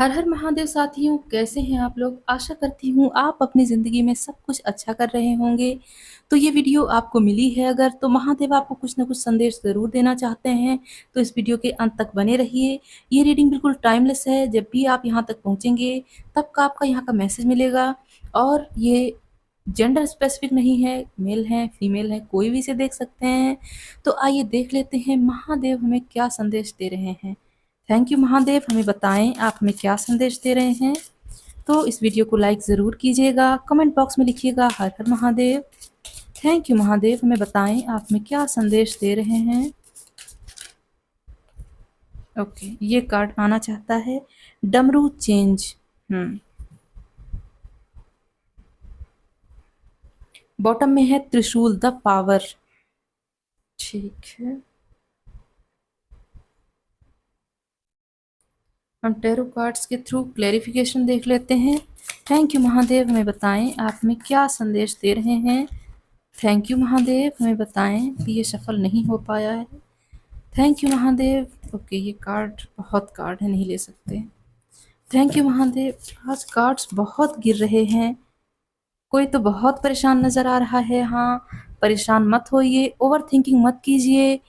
हर हर महादेव साथियों, कैसे हैं आप लोग? आशा करती हूँ आप अपनी ज़िंदगी में सब कुछ अच्छा कर रहे होंगे। तो ये वीडियो आपको मिली है अगर, तो महादेव आपको कुछ न कुछ संदेश ज़रूर देना चाहते हैं, तो इस वीडियो के अंत तक बने रहिए। ये रीडिंग बिल्कुल टाइमलेस है, जब भी आप यहाँ तक पहुँचेंगे तब का आपका यहाँ का मैसेज मिलेगा। और ये जेंडर स्पेसिफिक नहीं है, मेल है, फीमेल है, कोई भी इसे देख सकते हैं। तो आइए देख लेते हैं महादेव हमें क्या संदेश दे रहे हैं। थैंक यू महादेव, हमें बताएं आप हमें क्या संदेश दे रहे हैं। तो इस वीडियो को लाइक ज़रूर कीजिएगा, कमेंट बॉक्स में लिखिएगा हर हर महादेव। थैंक यू महादेव, हमें बताएं आप हमें क्या संदेश दे रहे हैं। ओके, ये कार्ड आना चाहता है डमरू चेंज। बॉटम में है त्रिशूल द पावर। ठीक है, हम टैरो कार्ड्स के थ्रू क्लेरिफिकेशन देख लेते हैं। थैंक यू महादेव, हमें बताएं आप हमें क्या संदेश दे रहे हैं। थैंक यू महादेव, हमें बताएं कि ये सफल नहीं हो पाया है। Thank you Mahadev. ओके, ये कार्ड बहुत कार्ड है, नहीं ले सकते। थैंक यू महादेव, आज कार्ड्स बहुत गिर रहे हैं। कोई तो बहुत परेशान नज़र आ रहा है। हाँ, परेशान मत होइए, ओवर थिंकिंग मत कीजिए।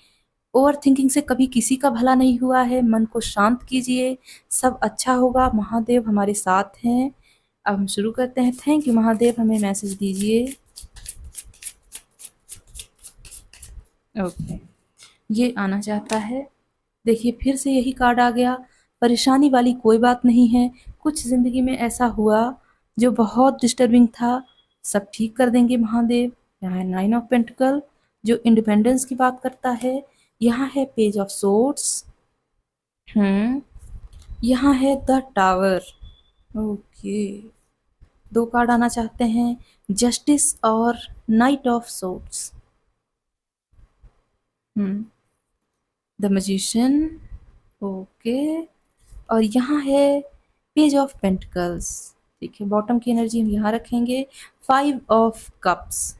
ओवर थिंकिंग से कभी किसी का भला नहीं हुआ है। मन को शांत कीजिए, सब अच्छा होगा। महादेव हमारे साथ हैं। अब हम शुरू करते हैं। थैंक यू महादेव, हमें मैसेज दीजिए। ओके, ये आना चाहता है। देखिए, फिर से यही कार्ड आ गया। परेशानी वाली कोई बात नहीं है। कुछ ज़िंदगी में ऐसा हुआ जो बहुत डिस्टर्बिंग था, सब ठीक कर देंगे महादेव। यहाँ है 9 ऑफ पेंटिकल जो इंडिपेंडेंस की बात करता है। यहाँ है पेज ऑफ सोर्ड्स। यहाँ है द टावर। ओके, दो कार्ड आना चाहते हैं, जस्टिस और night of swords. The magician. Okay, और यहाँ है पेज ऑफ पेंटिकल्स। ठीक है, बॉटम की एनर्जी हम यहाँ रखेंगे। 5 of cups.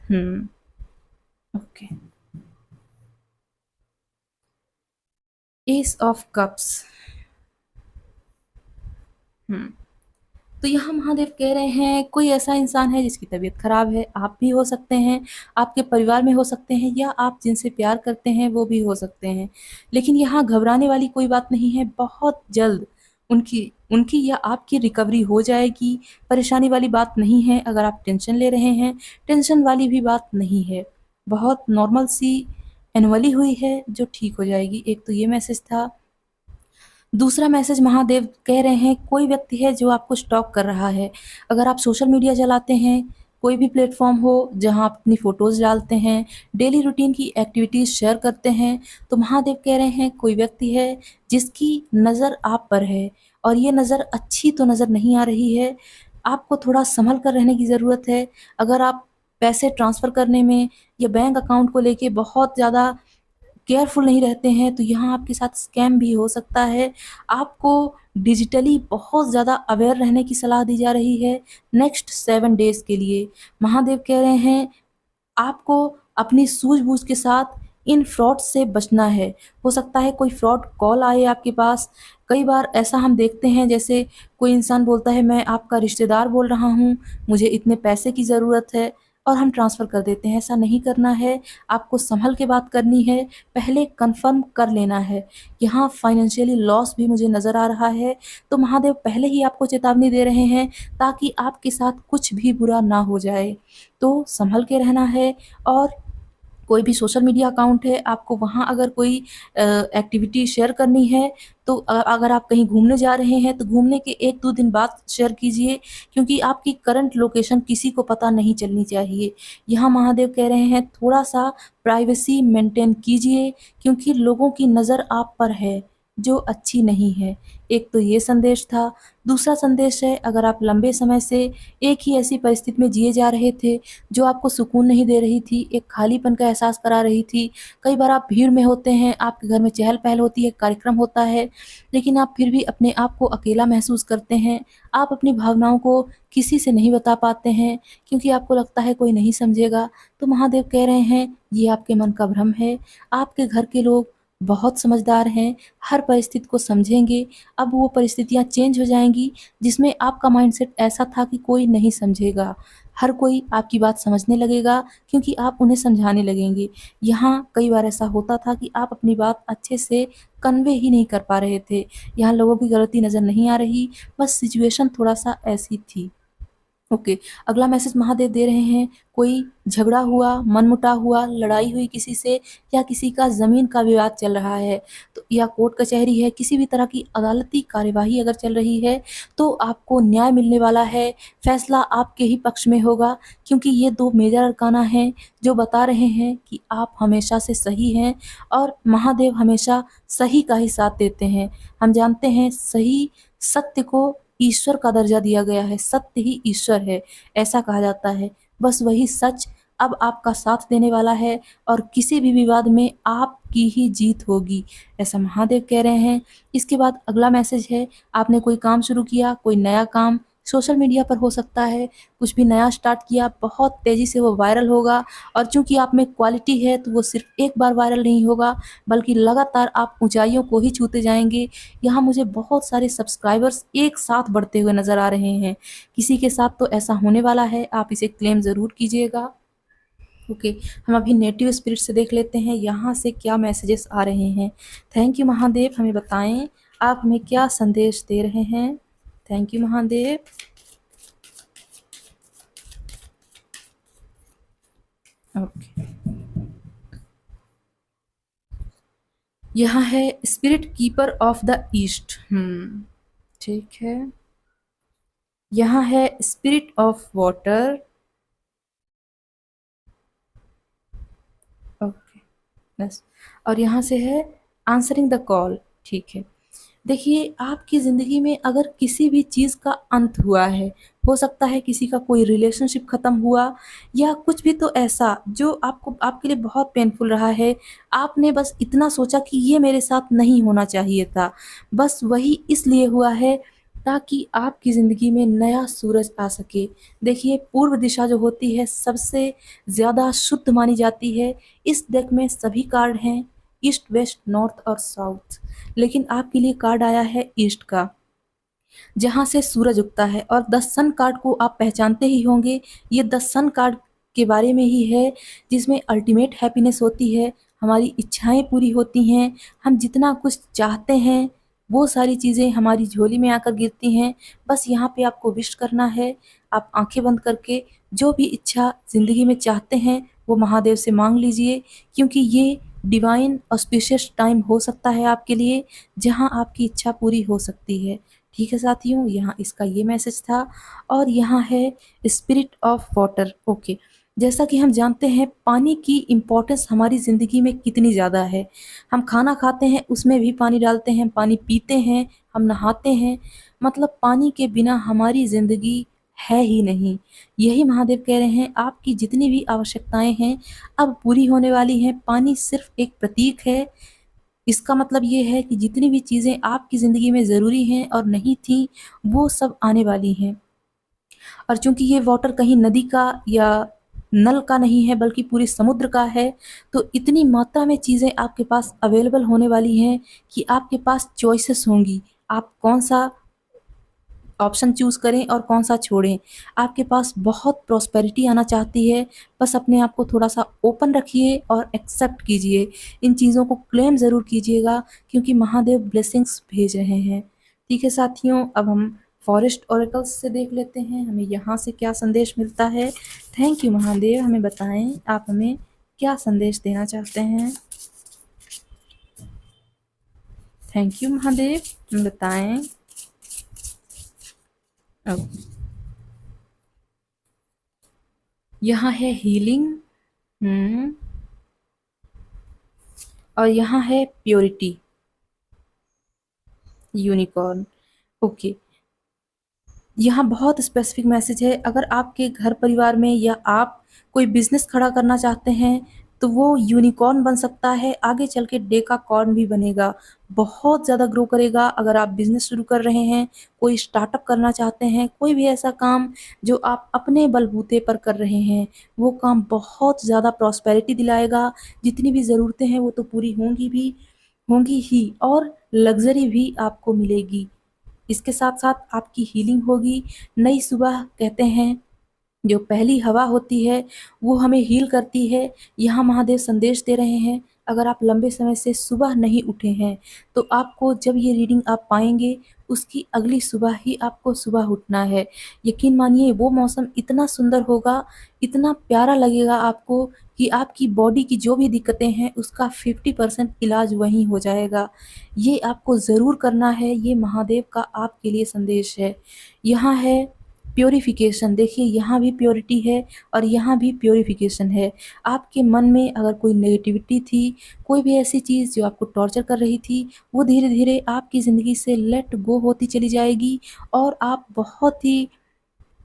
Okay, S of cups. तो यहाँ महादेव कह रहे हैं कोई ऐसा इंसान है जिसकी तबीयत खराब है। आप भी हो सकते हैं, आपके परिवार में हो सकते हैं, या आप जिनसे प्यार करते हैं वो भी हो सकते हैं। लेकिन यहाँ घबराने वाली कोई बात नहीं है। बहुत जल्द उनकी उनकी या आपकी रिकवरी हो जाएगी। परेशानी वाली बात नहीं है। अगर आप टेंशन ले रहे हैं, टेंशन वाली भी बात नहीं है। बहुत नॉर्मल सी एनुअली हुई है जो ठीक हो जाएगी। एक तो ये मैसेज था। दूसरा मैसेज महादेव कह रहे हैं कोई व्यक्ति है जो आपको स्टॉक कर रहा है। अगर आप सोशल मीडिया चलाते हैं, कोई भी प्लेटफॉर्म हो जहां आप अपनी फ़ोटोज़ डालते हैं, डेली रूटीन की एक्टिविटीज़ शेयर करते हैं, तो महादेव कह रहे हैं कोई व्यक्ति है जिसकी नज़र आप पर है। और ये नज़र अच्छी तो नज़र नहीं आ रही है। आपको थोड़ा संभल कर रहने की ज़रूरत है। अगर आप पैसे ट्रांसफ़र करने में या बैंक अकाउंट को लेके बहुत ज़्यादा केयरफुल नहीं रहते हैं, तो यहाँ आपके साथ स्कैम भी हो सकता है। आपको डिजिटली बहुत ज़्यादा अवेयर रहने की सलाह दी जा रही है नेक्स्ट 7 डेज़ के लिए। महादेव कह रहे हैं आपको अपनी सूझबूझ के साथ इन फ्रॉड से बचना है। हो सकता है कोई फ्रॉड कॉल आए आपके पास। कई बार ऐसा हम देखते हैं, जैसे कोई इंसान बोलता है मैं आपका रिश्तेदार बोल रहा हूँ, मुझे इतने पैसे की ज़रूरत है, और हम ट्रांसफ़र कर देते हैं। ऐसा नहीं करना है। आपको सँभल के बात करनी है, पहले कन्फर्म कर लेना है। यहाँ फाइनेंशियली लॉस भी मुझे नज़र आ रहा है, तो महादेव पहले ही आपको चेतावनी दे रहे हैं ताकि आपके साथ कुछ भी बुरा ना हो जाए। तो सँभल के रहना है। और कोई भी सोशल मीडिया अकाउंट है, आपको वहाँ अगर कोई एक्टिविटी शेयर करनी है, तो अगर आप कहीं घूमने जा रहे हैं, तो घूमने के 1-2 दिन बाद शेयर कीजिए, क्योंकि आपकी करंट लोकेशन किसी को पता नहीं चलनी चाहिए। यहाँ महादेव कह रहे हैं थोड़ा-सा प्राइवेसी मेंटेन कीजिए, क्योंकि लोगों की नज़र आप पर है, जो अच्छी नहीं है। एक तो ये संदेश था। दूसरा संदेश है, अगर आप लंबे समय से एक ही ऐसी परिस्थिति में जिए जा रहे थे, जो आपको सुकून नहीं दे रही थी, एक खालीपन का एहसास करा रही थी। कई बार आप भीड़ में होते हैं, आपके घर में चहल-पहल होती है, कार्यक्रम होता है, लेकिन आप फिर भी अपने आप को अकेला महसूस करते हैं। आप अपनी भावनाओं को किसी से नहीं बता पाते हैं, क्योंकि आपको लगता है कोई नहीं समझेगा। तो महादेव कह रहे हैं ये आपके मन का भ्रम है। आपके घर के लोग बहुत समझदार हैं, हर परिस्थिति को समझेंगे। अब वो परिस्थितियाँ चेंज हो जाएँगी जिसमें आपका माइंडसेट ऐसा था कि कोई नहीं समझेगा। हर कोई आपकी बात समझने लगेगा क्योंकि आप उन्हें समझाने लगेंगे। यहाँ कई बार ऐसा होता था कि आप अपनी बात अच्छे से कन्वे ही नहीं कर पा रहे थे। यहाँ लोगों की गलती नज़र नहीं आ रही, बस सिचुएशन थोड़ा-सा ऐसी थी। ओके, अगला मैसेज महादेव दे रहे हैं, कोई झगड़ा हुआ, मनमुटाव हुआ, लड़ाई हुई किसी से या किसी का ज़मीन का विवाद चल रहा है, तो या कोर्ट कचहरी है, किसी भी तरह की अदालती कार्यवाही अगर चल रही है, तो आपको न्याय मिलने वाला है, फैसला आपके ही पक्ष में होगा क्योंकि ये 2 मेजर अरकाना हैं, जो बता रहे हैं कि आप हमेशा से सही हैं और महादेव हमेशा सही का ही साथ देते हैं। हम जानते हैं सही सत्य को ईश्वर का दर्जा दिया गया है, सत्य ही ईश्वर है, ऐसा कहा जाता है। बस वही सच अब आपका साथ देने वाला है और किसी भी विवाद में आपकी ही जीत होगी, ऐसा महादेव कह रहे हैं। इसके बाद अगला मैसेज है, आपने कोई काम शुरू किया, कोई नया काम सोशल मीडिया पर हो सकता है, कुछ भी नया स्टार्ट किया, बहुत तेज़ी से वो वायरल होगा और चूँकि आप में क्वालिटी है, तो वो सिर्फ़ एक बार वायरल नहीं होगा, बल्कि लगातार आप ऊँचाइयों को ही छूते जाएँगे। यहाँ मुझे बहुत सारे सब्सक्राइबर्स एक साथ बढ़ते हुए नज़र आ रहे हैं। किसी के साथ तो ऐसा होने वाला है, आप इसे क्लेम ज़रूर कीजिएगा। ओके, हम अभी नेटिव स्पिरिट से देख लेते हैं यहाँ से क्या मैसेजेस आ रहे हैं। थैंक यू महादेव, हमें बताएँ आप हमें क्या संदेश दे रहे हैं? Thank you Mahadev. ओके, यहाँ है spirit keeper of the east. ठीक है। यहाँ है स्पिरिट ऑफ वाटर। ओके, बस। और यहाँ से है आंसरिंग द कॉल। ठीक है। देखिए, आपकी ज़िंदगी में अगर किसी भी चीज़ का अंत हुआ है, हो सकता है किसी का कोई रिलेशनशिप ख़त्म हुआ या कुछ भी तो ऐसा जो आपको आपके लिए बहुत पेनफुल रहा है, आपने बस इतना सोचा कि ये मेरे साथ नहीं होना चाहिए था। बस वही इसलिए हुआ है ताकि आपकी ज़िंदगी में नया सूरज आ सके। देखिए, पूर्व दिशा जो होती है सबसे ज़्यादा शुद्ध मानी जाती है। इस डेक में सभी कार्ड हैं, ईस्ट, वेस्ट, नॉर्थ और साउथ। लेकिन आपके लिए कार्ड आया है ईस्ट का, जहाँ से सूरज उगता है और द सन कार्ड को आप पहचानते ही होंगे। ये द सन कार्ड के बारे में ही है जिसमें अल्टीमेट हैप्पीनेस होती है, हमारी इच्छाएं पूरी होती हैं, हम जितना कुछ चाहते हैं वो सारी चीज़ें हमारी झोली में आकर गिरती हैं। बस यहाँ पे आपको विश करना है, आप आंखें बंद करके जो भी इच्छा ज़िंदगी में चाहते हैं वो महादेव से मांग लीजिए क्योंकि ये डिवाइन ऑस्पिशियस टाइम हो सकता है आपके लिए, जहाँ आपकी इच्छा पूरी हो सकती है। ठीक है साथियों, यहाँ इसका ये मैसेज था और यहाँ है स्पिरिट ऑफ वाटर। ओके, जैसा कि हम जानते हैं पानी की इम्पोर्टेंस हमारी ज़िंदगी में कितनी ज़्यादा है। हम खाना खाते हैं उसमें भी पानी डालते हैं, पानी पीते हैं, हम नहाते हैं, मतलब पानी के बिना हमारी ज़िंदगी है ही नहीं। यही महादेव कह रहे हैं आपकी जितनी भी आवश्यकताएं हैं अब पूरी होने वाली हैं। पानी सिर्फ एक प्रतीक है। इसका मतलब ये है कि जितनी भी चीज़ें आपकी ज़िंदगी में ज़रूरी हैं और नहीं थी, वो सब आने वाली हैं। और चूँकि ये वाटर कहीं नदी का या नल का नहीं है बल्कि पूरे समुद्र का है, तो इतनी मात्रा में चीज़ें आपके पास अवेलेबल होने वाली हैं कि आपके पास चॉइसेस होंगी। आप कौन-सा ऑप्शन चूज़ करें और कौन-सा छोड़ें। आपके पास बहुत प्रॉस्पेरिटी आना चाहती है, बस अपने आप को थोड़ा-सा ओपन रखिए और एक्सेप्ट कीजिए। इन चीज़ों को क्लेम ज़रूर कीजिएगा क्योंकि महादेव ब्लेसिंग्स भेज रहे हैं। ठीक है साथियों, अब हम फॉरेस्ट ओरेकल्स से देख लेते हैं, हमें यहाँ से क्या संदेश मिलता है। थैंक यू महादेव, हमें बताएँ आप हमें क्या संदेश देना चाहते हैं? थैंक यू महादेव, हमें बताएँ। अब यहाँ है हीलिंग। हुँ। और यहाँ है प्योरिटी, यूनिकॉर्न। ओके, यहाँ बहुत स्पेसिफिक मैसेज है, अगर आपके घर परिवार में या आप कोई बिज़नेस खड़ा करना चाहते हैं, तो वो यूनिकॉर्न बन सकता है, आगे चल के डेकाकॉर्न भी बनेगा। बहुत ज़्यादा ग्रो करेगा अगर आप बिज़नेस शुरू कर रहे हैं, कोई स्टार्टअप करना चाहते हैं, कोई भी ऐसा काम जो आप अपने बलबूते पर कर रहे हैं, वो काम बहुत ज़्यादा प्रॉस्पेरिटी दिलाएगा। जितनी भी ज़रूरतें हैं वो तो पूरी होंगी भी, होंगी ही और लग्ज़री भी आपको मिलेगी। इसके साथ-साथ आपकी हीलिंग होगी। नई सुबह कहते हैं, जो पहली हवा होती है वो हमें हील करती है। यहाँ महादेव संदेश दे रहे हैं, अगर आप लंबे समय से सुबह नहीं उठे हैं तो आपको जब ये रीडिंग आप पाएँगे उसकी अगली सुबह ही आपको सुबह उठना है। यकीन मानिए वो मौसम इतना सुंदर होगा, इतना प्यारा लगेगा आपको कि आपकी बॉडी की जो भी दिक्कतें हैं उसका 50% इलाज वहीं हो जाएगा। ये आपको ज़रूर करना है, ये महादेव का आपके लिए संदेश है। यहाँ है प्यूरिफिकेशन, देखिए यहाँ भी प्योरिटी है और यहाँ भी प्यूरिफिकेशन है। आपके मन में अगर कोई नेगेटिविटी थी, कोई भी ऐसी चीज़ जो आपको टॉर्चर कर रही थी, वो धीरे-धीरे आपकी ज़िंदगी से लेट गो होती चली जाएगी और आप बहुत ही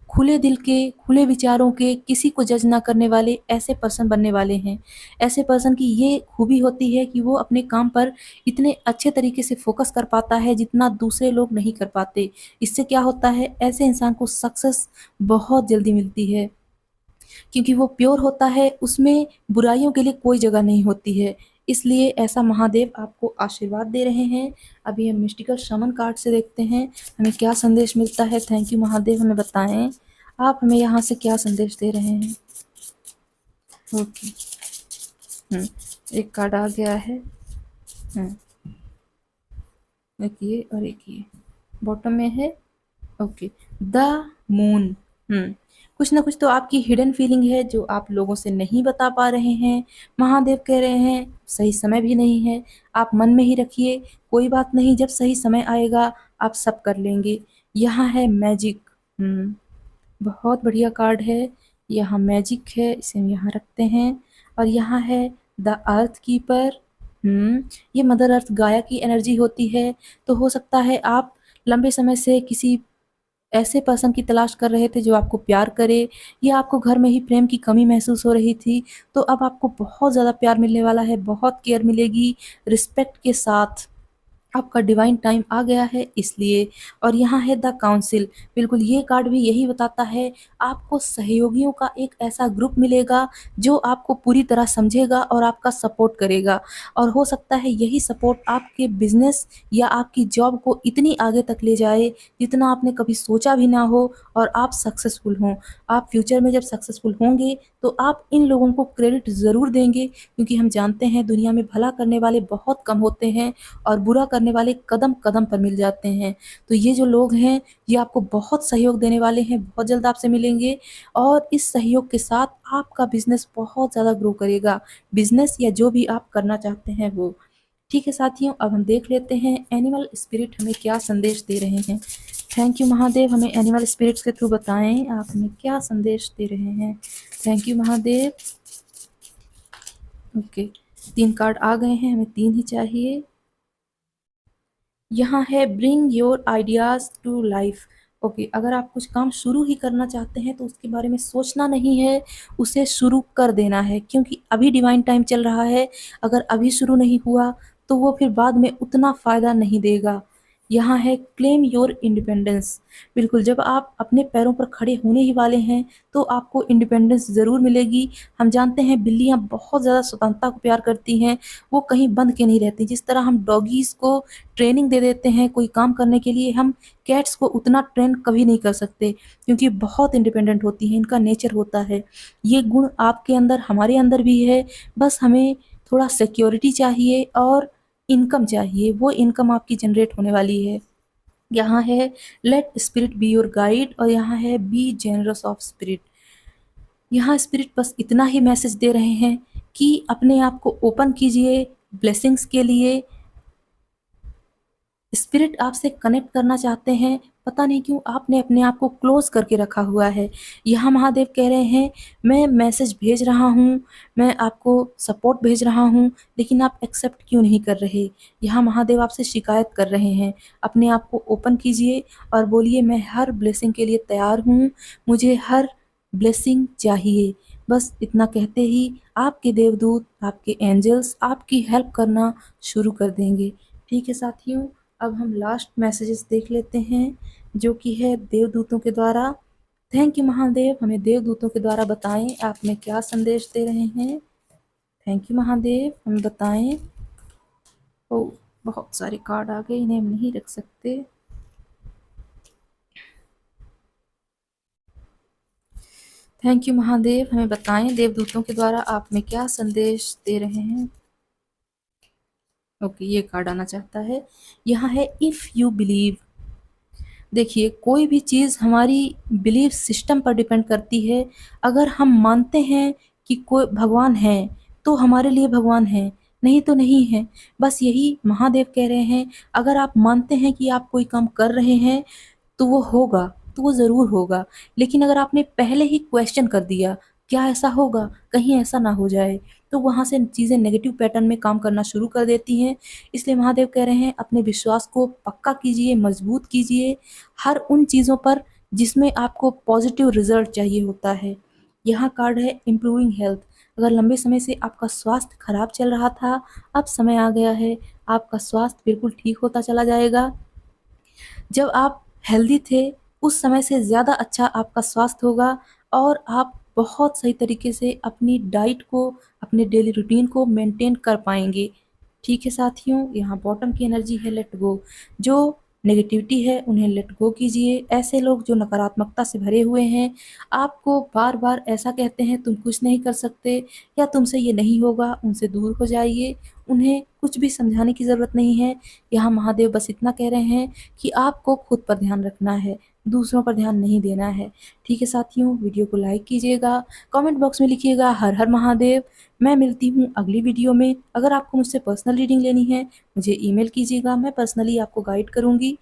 खुले दिल के, खुले विचारों के, किसी को जज ना करने वाले ऐसे पर्सन बनने वाले हैं। ऐसे पर्सन की ये खूबी होती है कि वो अपने काम पर इतने अच्छे तरीके से फ़ोकस कर पाता है जितना दूसरे लोग नहीं कर पाते। इससे क्या होता है, ऐसे इंसान को सक्सेस बहुत जल्दी मिलती है क्योंकि वो प्योर होता है, उसमें बुराइयों के लिए कोई जगह नहीं होती है। इसलिए ऐसा महादेव आपको आशीर्वाद दे रहे हैं। अभी हम मिस्टिकल शमन कार्ड से देखते हैं, हमें क्या संदेश मिलता है। थैंक यू महादेव, हमें बताएँ, आप हमें यहाँ से क्या संदेश दे रहे हैं। ओके, एक कार्ड आ गया है। एक ये और एक ये बॉटम में है। Okay, the moon. कुछ ना कुछ तो आपकी हिडन फीलिंग है जो आप लोगों से नहीं बता पा रहे हैं। महादेव कह रहे हैं सही समय भी नहीं है, आप मन में ही रखिए, कोई बात नहीं, जब सही समय आएगा आप सब कर लेंगे। यहाँ है मैजिक। बहुत बढ़िया कार्ड है। यहाँ मैजिक है, इसे हम यहाँ रखते हैं। और यहाँ है द अर्थ कीपर। ये मदर अर्थ गाया की एनर्जी होती है। तो हो सकता है आप लंबे समय से किसी ऐसे पर्सन की तलाश कर रहे थे जो आपको प्यार करे, या आपको घर में ही प्रेम की कमी महसूस हो रही थी, तो अब आपको बहुत ज़्यादा प्यार मिलने वाला है, बहुत केयर मिलेगी, रिस्पेक्ट के साथ। आपका डिवाइन टाइम आ गया है इसलिए। और यहाँ है द काउंसिल। बिल्कुल ये कार्ड भी यही बताता है, आपको सहयोगियों का एक ऐसा ग्रुप मिलेगा जो आपको पूरी तरह समझेगा और आपका सपोर्ट करेगा। और हो सकता है यही सपोर्ट आपके बिजनेस या आपकी जॉब को इतनी आगे तक ले जाए जितना आपने कभी सोचा भी ना हो, और आप सक्सेसफुल हों। आप फ्यूचर में जब सक्सेसफुल होंगे तो आप इन लोगों को क्रेडिट ज़रूर देंगे, क्योंकि हम जानते हैं दुनिया में भला करने वाले बहुत कम होते हैं और बुरा करने वाले कदम-कदम पर मिल जाते हैं। तो ये जो लोग हैं, ये आपको बहुत सहयोग देने वाले हैं, बहुत जल्द आपसे मिलेंगे और इस सहयोग के साथ आपका बिज़नेस बहुत ज़्यादा ग्रो करेगा। बिज़नेस या जो भी आप करना चाहते हैं वो। ठीक है साथियों, अब हम देख लेते हैं एनिमल स्पिरिट हमें क्या संदेश दे रहे हैं। थैंक यू महादेव, हमें एनिमल स्पिरिट्स के थ्रू बताएँ आप हमें क्या संदेश दे रहे हैं। Thank you Mahadev. Okay, 3 card आ गए हैं, हमें 3 ही चाहिए। यहाँ है bring your ideas to life. Okay, अगर आप कुछ काम शुरू ही करना चाहते हैं तो उसके बारे में सोचना नहीं है, उसे शुरू कर देना है, क्योंकि अभी डिवाइन टाइम चल रहा है। अगर अभी शुरू नहीं हुआ तो वो फिर बाद में उतना फ़ायदा नहीं देगा। यहाँ है क्लेम योर इंडिपेंडेंस। बिल्कुल, जब आप अपने पैरों पर खड़े होने ही वाले हैं तो आपको इंडिपेंडेंस ज़रूर मिलेगी। हम जानते हैं बिल्लियाँ बहुत ज़्यादा स्वतंत्रता को प्यार करती हैं, वो कहीं बंध के नहीं रहती। जिस तरह हम डॉगीज़ को ट्रेनिंग दे देते हैं कोई काम करने के लिए, हम कैट्स को उतना ट्रेन कभी नहीं कर सकते, क्योंकि बहुत इंडिपेंडेंट होती हैं, इनका नेचर होता है। ये गुण आपके अंदर, हमारे अंदर भी है, बस हमें थोड़ा सिक्योरिटी चाहिए और इनकम चाहिए, वो इनकम आपकी जनरेट होने वाली है। यहाँ है let spirit be your guide और यहाँ है बी जेनरस ऑफ स्पिरिट। यहाँ स्पिरिट बस इतना ही मैसेज दे रहे हैं कि अपने आप को ओपन कीजिए ब्लेसिंग्स के लिए। स्पिरिट आपसे कनेक्ट करना चाहते हैं, पता नहीं क्यों आपने अपने आप को क्लोज़ करके रखा हुआ है। यहाँ महादेव कह रहे हैं, मैं मैसेज भेज रहा हूँ, मैं आपको सपोर्ट भेज रहा हूँ, लेकिन आप एक्सेप्ट क्यों नहीं कर रहे? यहाँ महादेव आपसे शिकायत कर रहे हैं। अपने आप को ओपन कीजिए और बोलिए, मैं हर ब्लेसिंग के लिए तैयार हूँ, मुझे हर ब्लेसिंग चाहिए। बस इतना कहते ही आपके देवदूत, आपके एंजल्स आपकी हेल्प करना शुरू कर देंगे। ठीक है साथियों, अब हम लास्ट मैसेजेस देख लेते हैं जो कि है देवदूतों के द्वारा। थैंक यू महादेव, हमें देवदूतों के द्वारा बताएं आप हमें क्या संदेश दे रहे हैं। थैंक यू महादेव, हमें बताएं। ओ, बहुत सारे कार्ड आ गए, इन्हें हम नहीं रख सकते। थैंक यू महादेव, हमें बताएं देवदूतों के द्वारा आप में क्या संदेश दे रहे हैं। ओके, ये कार्ड आना चाहता है। यहाँ है इफ यू बिलीव। देखिए, कोई भी चीज़ हमारी बिलीफ सिस्टम पर डिपेंड करती है। अगर हम मानते हैं कि कोई भगवान है, तो हमारे लिए भगवान है, नहीं तो नहीं है। बस यही महादेव कह रहे हैं। अगर आप मानते हैं कि आप कोई काम कर रहे हैं, तो वो होगा, तो वो ज़रूर होगा। लेकिन अगर आपने पहले ही क्वेश्चन कर दिया, क्या ऐसा होगा? कहीं ऐसा ना हो जाए, तो वहाँ से चीज़ें नेगेटिव पैटर्न में काम करना शुरू कर देती हैं। इसलिए महादेव कह रहे हैं, अपने विश्वास को पक्का कीजिए, मजबूत कीजिए, हर उन चीज़ों पर जिसमें आपको पॉजिटिव रिजल्ट चाहिए होता है। यहाँ कार्ड है इम्प्रूविंग हेल्थ। अगर लंबे समय से आपका स्वास्थ्य खराब चल रहा था, अब समय आ गया है, आपका स्वास्थ्य बिल्कुल ठीक होता चला जाएगा। जब आप हेल्दी थे, उस समय से ज़्यादा अच्छा आपका स्वास्थ्य होगा और आप बहुत सही तरीके से अपनी डाइट को, अपने डेली रूटीन को मेंटेन कर पाएँगे। ठीक है साथियों, यहाँ बॉटम की एनर्जी है लेट गो। जो नेगेटिविटी है उन्हें लेट गो कीजिए। ऐसे लोग जो नकारात्मकता से भरे हुए हैं, आपको बार-बार ऐसा कहते हैं तुम कुछ नहीं कर सकते या तुमसे ये नहीं होगा, उनसे दूर हो जाइए। उन्हें कुछ भी समझाने की ज़रूरत नहीं है। यहाँ महादेव बस इतना कह रहे हैं कि आपको खुद पर ध्यान रखना है, दूसरों पर ध्यान नहीं देना है। ठीक है साथियों, वीडियो को लाइक कीजिएगा, कमेंट बॉक्स में लिखिएगा हर हर महादेव। मैं मिलती हूँ अगली वीडियो में। अगर आपको मुझसे पर्सनल रीडिंग लेनी है, मुझे ईमेल कीजिएगा, मैं पर्सनली आपको गाइड करूँगी।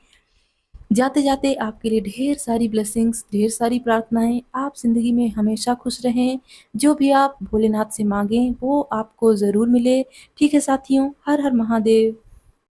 जाते-जाते आपके लिए ढेर सारी ब्लेसिंग्स, ढेर सारी प्रार्थनाएँ। आप ज़िंदगी में हमेशा खुश रहें। जो भी आप भोलेनाथ से माँगें, वो आपको ज़रूर मिले। ठीक है साथियों, हर हर महादेव।